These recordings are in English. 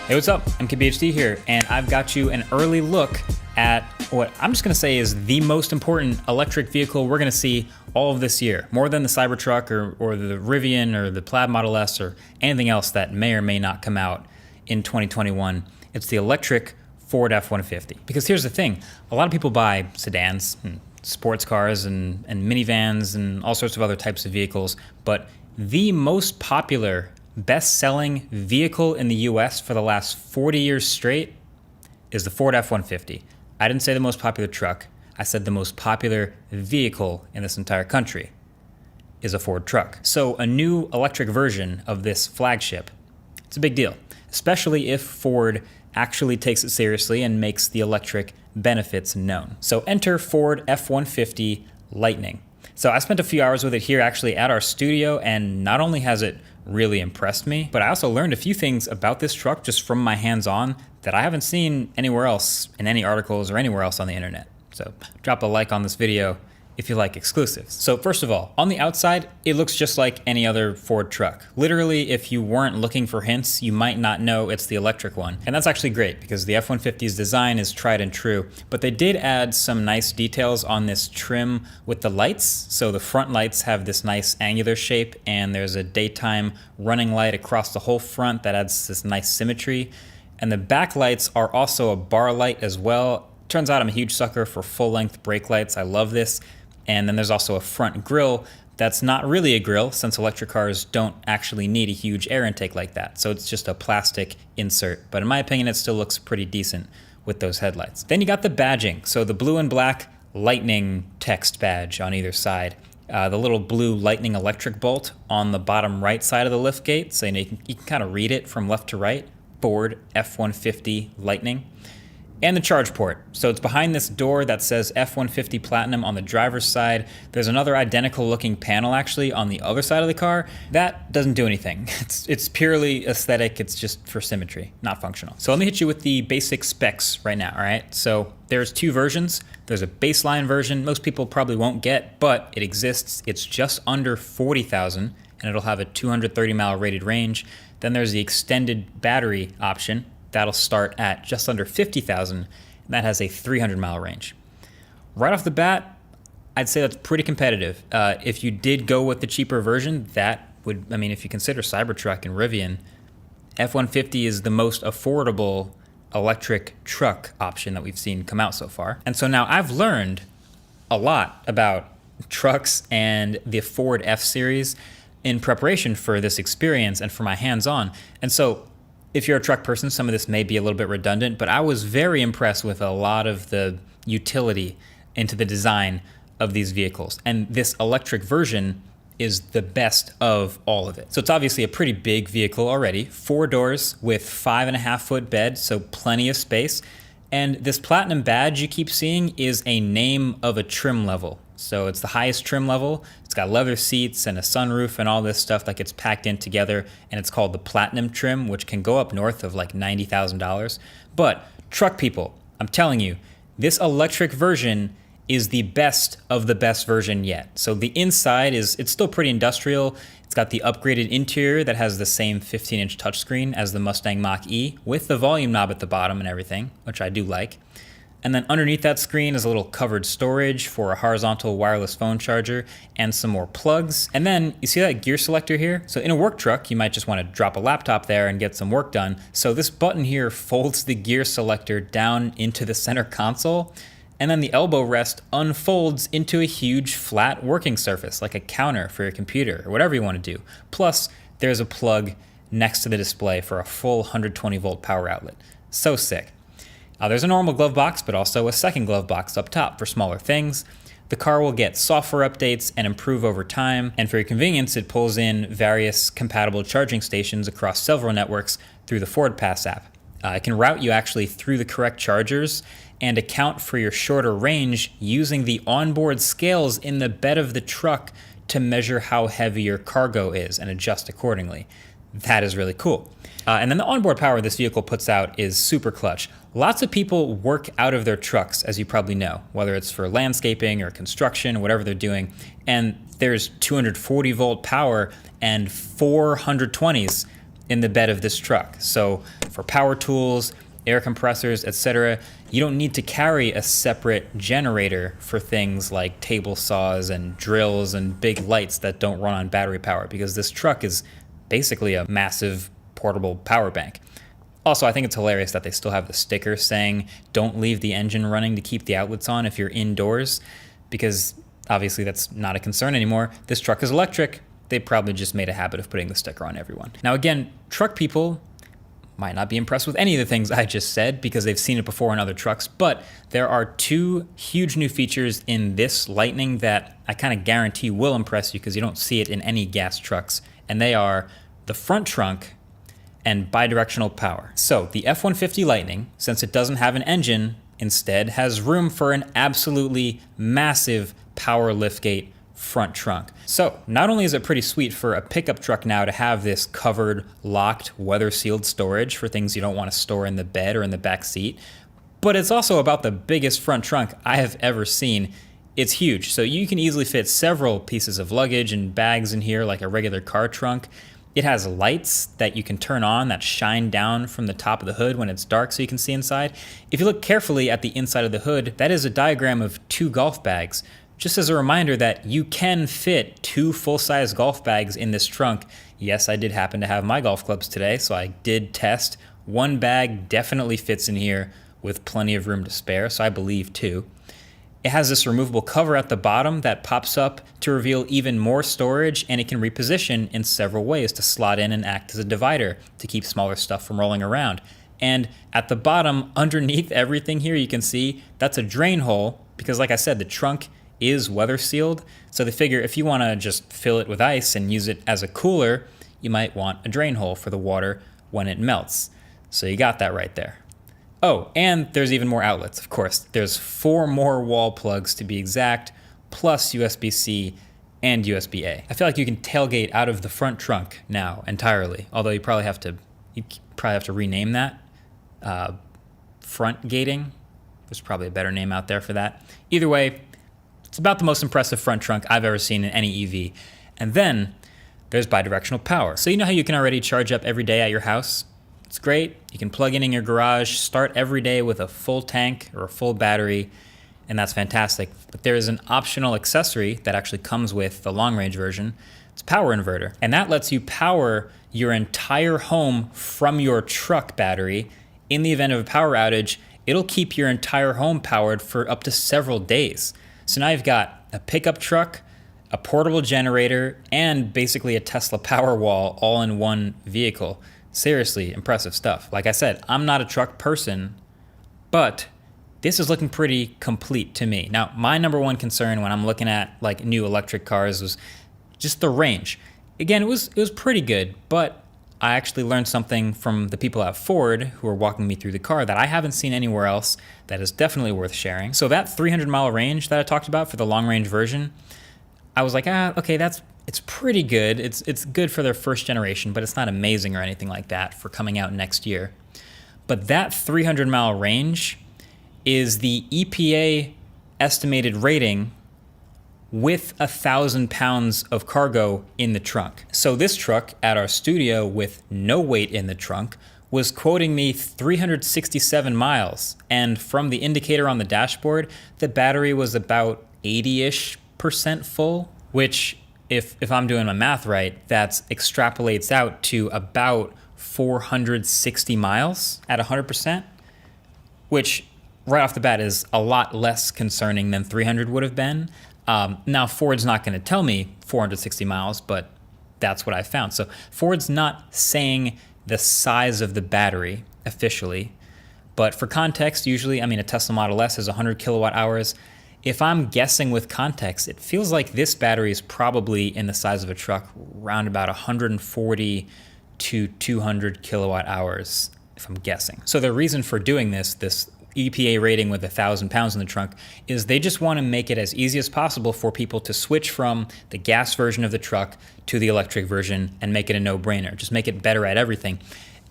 Hey, what's up? I'm KBHD here, and I've got you an early look at what I'm just gonna say is the most important electric vehicle we're gonna see all of this year. More than the Cybertruck or the Rivian or the Plaid Model S or anything else that may or may not come out in 2021. It's the electric Ford F-150. Because here's the thing, a lot of people buy sedans and sports cars and minivans and all sorts of other types of vehicles, but the most popular best-selling vehicle in the US for the last 40 years straight is the Ford F-150. I didn't say the most popular truck. I said the most popular vehicle in this entire country is a Ford truck. So a new electric version of this flagship, it's a big deal, especially if Ford actually takes it seriously and makes the electric benefits known. So enter Ford F-150 Lightning. So I spent a few hours with it here actually at our studio, and not only has it really impressed me, but I also learned a few things about this truck just from my hands-on that I haven't seen anywhere else in any articles or anywhere else on the internet. So drop a like on this video if you like exclusives. So first of all, on the outside, it looks just like any other Ford truck. Literally, if you weren't looking for hints, you might not know it's the electric one. And that's actually great because the F-150's design is tried and true, but they did add some nice details on this trim with the lights. So the front lights have this nice angular shape, and there's a daytime running light across the whole front that adds this nice symmetry. And the back lights are also a bar light as well. Turns out I'm a huge sucker for full-length brake lights. I love this. And then there's also a front grille that's not really a grille, since electric cars don't actually need a huge air intake like that. So it's just a plastic insert. But in my opinion, it still looks pretty decent with those headlights. Then you got the badging. So the blue and black lightning text badge on either side. The little blue lightning electric bolt on the bottom right side of the lift gate. So you can kind of read it from left to right. Ford F-150 Lightning. And the charge port. So it's behind this door that says F-150 Platinum on the driver's side. There's another identical looking panel actually on the other side of the car. That doesn't do anything. It's purely aesthetic. It's just for symmetry, not functional. So let me hit you with the basic specs right now, all right? So there's two versions. There's a baseline version most people probably won't get, but it exists. It's just under 40,000 and it'll have a 230 mile rated range. Then there's the extended battery option. That'll start at just under 50,000, and that has a 300 mile range. Right off the bat, I'd say that's pretty competitive. If you did go with the cheaper version, that would, I mean, if you consider Cybertruck and Rivian, F-150 is the most affordable electric truck option that we've seen come out so far. And so now I've learned a lot about trucks and the Ford F-Series in preparation for this experience and for my hands-on. And so if you're a truck person, some of this may be a little bit redundant, but I was very impressed with a lot of the utility into the design of these vehicles. And this electric version is the best of all of it. So it's obviously a pretty big vehicle already. 4 doors with 5.5 foot bed, so plenty of space. And this platinum badge you keep seeing is a name of a trim level. So it's the highest trim level. It's got leather seats and a sunroof and all this stuff that gets packed in together, and it's called the platinum trim, which can go up north of like $90,000. But truck people, I'm telling you, this electric version is the best of the best version yet. So the inside it's still pretty industrial. It's got the upgraded interior that has the same 15-inch touchscreen as the Mustang Mach-E with the volume knob at the bottom and everything, which I do like. And then underneath that screen is a little covered storage for a horizontal wireless phone charger and some more plugs. And then you see that gear selector here? So in a work truck, you might just want to drop a laptop there and get some work done. So this button here folds the gear selector down into the center console. And then the elbow rest unfolds into a huge flat working surface, like a counter for your computer or whatever you want to do. Plus, there's a plug next to the display for a full 120 volt power outlet. So sick. There's a normal glove box, but also a second glove box up top for smaller things. The car will get software updates and improve over time, and for your convenience, it pulls in various compatible charging stations across several networks through the Ford Pass app. It can route you actually through the correct chargers and account for your shorter range using the onboard scales in the bed of the truck to measure how heavy your cargo is and adjust accordingly. That is really cool. And then the onboard power this vehicle puts out is super clutch. Lots of people work out of their trucks, as you probably know, whether it's for landscaping or construction or whatever they're doing. And there's 240 volt power and 420s in the bed of this truck. So for power tools, air compressors, etc., you don't need to carry a separate generator for things like table saws and drills and big lights that don't run on battery power, because this truck is basically a massive portable power bank. Also, I think it's hilarious that they still have the sticker saying don't leave the engine running to keep the outlets on if you're indoors, because obviously that's not a concern anymore. This truck is electric. They probably just made a habit of putting the sticker on everyone. Now again, truck people might not be impressed with any of the things I just said because they've seen it before in other trucks, but there are two huge new features in this Lightning that I kind of guarantee will impress you because you don't see it in any gas trucks, and they are the front trunk and bidirectional power. So the F-150 Lightning, since it doesn't have an engine, instead has room for an absolutely massive power liftgate front trunk. So not only is it pretty sweet for a pickup truck now to have this covered, locked, weather-sealed storage for things you don't want to store in the bed or in the back seat, but it's also about the biggest front trunk I have ever seen. It's huge, so you can easily fit several pieces of luggage and bags in here like a regular car trunk. It has lights that you can turn on that shine down from the top of the hood when it's dark so you can see inside. If you look carefully at the inside of the hood, that is a diagram of 2 golf bags. Just as a reminder that you can fit 2 full-size golf bags in this trunk. Yes, I did happen to have my golf clubs today, so I did test. 1 bag definitely fits in here with plenty of room to spare, so I believe 2. It has this removable cover at the bottom that pops up to reveal even more storage, and it can reposition in several ways to slot in and act as a divider to keep smaller stuff from rolling around. And at the bottom, underneath everything here, you can see that's a drain hole because, like I said, the trunk is weather sealed. So they figure if you want to just fill it with ice and use it as a cooler, you might want a drain hole for the water when it melts. So you got that right there. Oh, and there's even more outlets, of course. There's 4 more wall plugs to be exact, plus USB-C and USB-A. I feel like you can tailgate out of the front trunk now entirely, although you probably have to rename that. Front gating. There's probably a better name out there for that. Either way, it's about the most impressive front trunk I've ever seen in any EV. And then there's bidirectional power. So you know how you can already charge up every day at your house? It's great. You can plug in your garage, start every day with a full tank or a full battery, and that's fantastic. But there is an optional accessory that actually comes with the long-range version. It's a power inverter, and that lets you power your entire home from your truck battery. In the event of a power outage, it'll keep your entire home powered for up to several days. So now you've got a pickup truck, a portable generator, and basically a Tesla Powerwall all in one vehicle. Seriously, impressive stuff. Like I said, I'm not a truck person, but this is looking pretty complete to me. Now, my number one concern when I'm looking at like new electric cars was just the range. Again, it was pretty good, but I actually learned something from the people at Ford who are walking me through the car that I haven't seen anywhere else that is definitely worth sharing. So that 300-mile range that I talked about for the long-range version, I was like, okay, it's pretty good. It's good for their first generation, but it's not amazing or anything like that for coming out next year. But that 300-mile range is the EPA estimated rating with 1,000 pounds of cargo in the trunk. So this truck at our studio with no weight in the trunk was quoting me 367 miles. And from the indicator on the dashboard, the battery was about 80-ish% full, which if I'm doing my math right, that extrapolates out to about 460 miles at 100%, which right off the bat is a lot less concerning than 300 would have been. Now, Ford's not going to tell me 460 miles, but that's what I found. So Ford's not saying the size of the battery officially, but for context, usually, a Tesla Model S is 100 kilowatt hours. If I'm guessing with context, it feels like this battery is probably in the size of a truck, around about 140 to 200 kilowatt hours, if I'm guessing. So the reason for doing this EPA rating with 1,000 pounds in the trunk is they just want to make it as easy as possible for people to switch from the gas version of the truck to the electric version and make it a no-brainer. Just make it better at everything.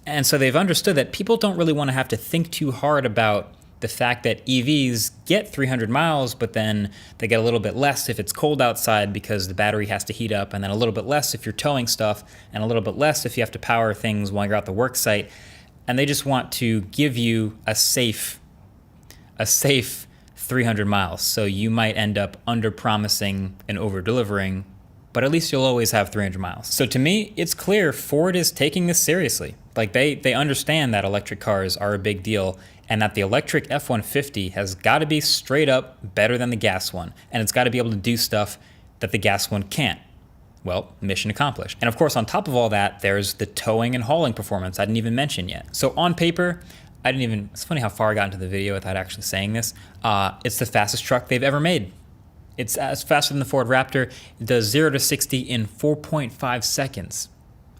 And so they've understood that people don't really want to have to think too hard about the fact that EVs get 300 miles, but then they get a little bit less if it's cold outside because the battery has to heat up, and then a little bit less if you're towing stuff, and a little bit less if you have to power things while you're at the work site. And they just want to give you a safe 300 miles. So you might end up under-promising and over-delivering, but at least you'll always have 300 miles. So to me, it's clear Ford is taking this seriously. Like they understand that electric cars are a big deal and that the electric F-150 has got to be straight up better than the gas one. And it's got to be able to do stuff that the gas one can't. Well, mission accomplished. And of course, on top of all that, there's the towing and hauling performance I didn't even mention yet. So on paper, it's funny how far I got into the video without actually saying this. It's the fastest truck they've ever made. It's faster than the Ford Raptor. It does 0 to 60 in 4.5 seconds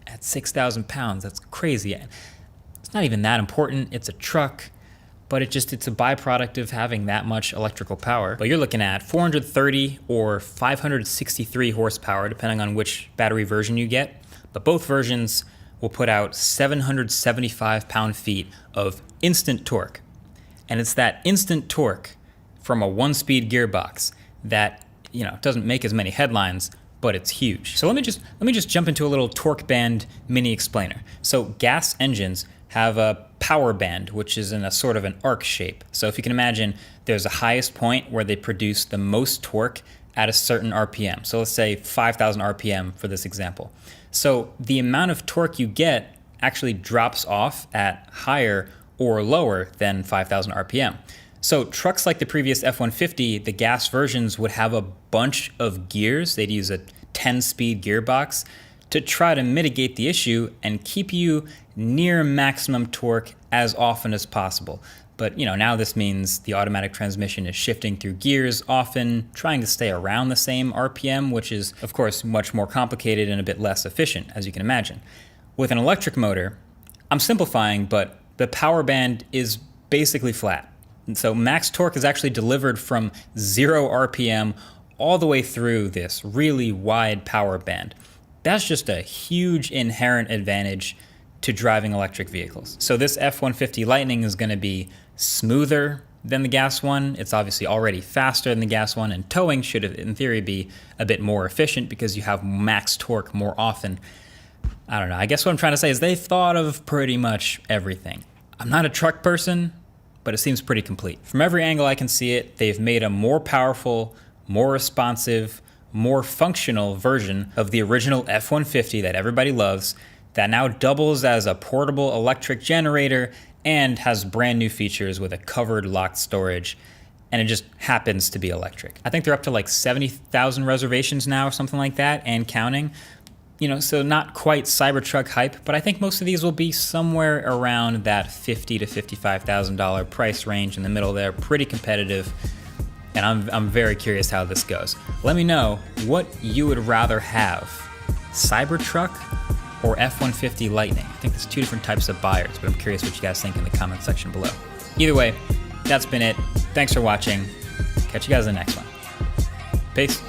at 6,000 pounds. That's crazy. It's not even that important. It's a truck, but it's a byproduct of having that much electrical power. But you're looking at 430 or 563 horsepower, depending on which battery version you get. But both versions will put out 775 pound-feet of instant torque. And it's that instant torque from a one-speed gearbox that, doesn't make as many headlines, but it's huge. So let me just jump into a little torque band mini explainer. So gas engines have a power band, which is in a sort of an arc shape. So if you can imagine, there's a highest point where they produce the most torque at a certain RPM. So let's say 5,000 RPM for this example. So the amount of torque you get actually drops off at higher or lower than 5,000 RPM. So trucks like the previous F-150, the gas versions would have a bunch of gears. They'd use a 10-speed gearbox to try to mitigate the issue and keep you near maximum torque as often as possible. But now this means the automatic transmission is shifting through gears often, trying to stay around the same RPM, which is, of course, much more complicated and a bit less efficient, as you can imagine. With an electric motor, I'm simplifying, but the power band is basically flat. And so max torque is actually delivered from 0 RPM all the way through this really wide power band. That's just a huge inherent advantage to driving electric vehicles. So this F-150 Lightning is going to be smoother than the gas one. It's obviously already faster than the gas one, and towing should, in theory, be a bit more efficient because you have max torque more often. I don't know. I guess what I'm trying to say is they've thought of pretty much everything. I'm not a truck person, but it seems pretty complete. From every angle I can see it, they've made a more powerful, more responsive, more functional version of the original F-150 that everybody loves, that now doubles as a portable electric generator and has brand new features with a covered locked storage, and it just happens to be electric. I think they're up to like 70,000 reservations now or something like that, and counting. So not quite Cybertruck hype, but I think most of these will be somewhere around that $50,000 to $55,000 price range in the middle there, pretty competitive. And I'm very curious how this goes. Let me know what you would rather have, Cybertruck or F-150 Lightning. I think there's two different types of buyers, but I'm curious what you guys think in the comment section below. Either way, that's been it. Thanks for watching. Catch you guys in the next one. Peace.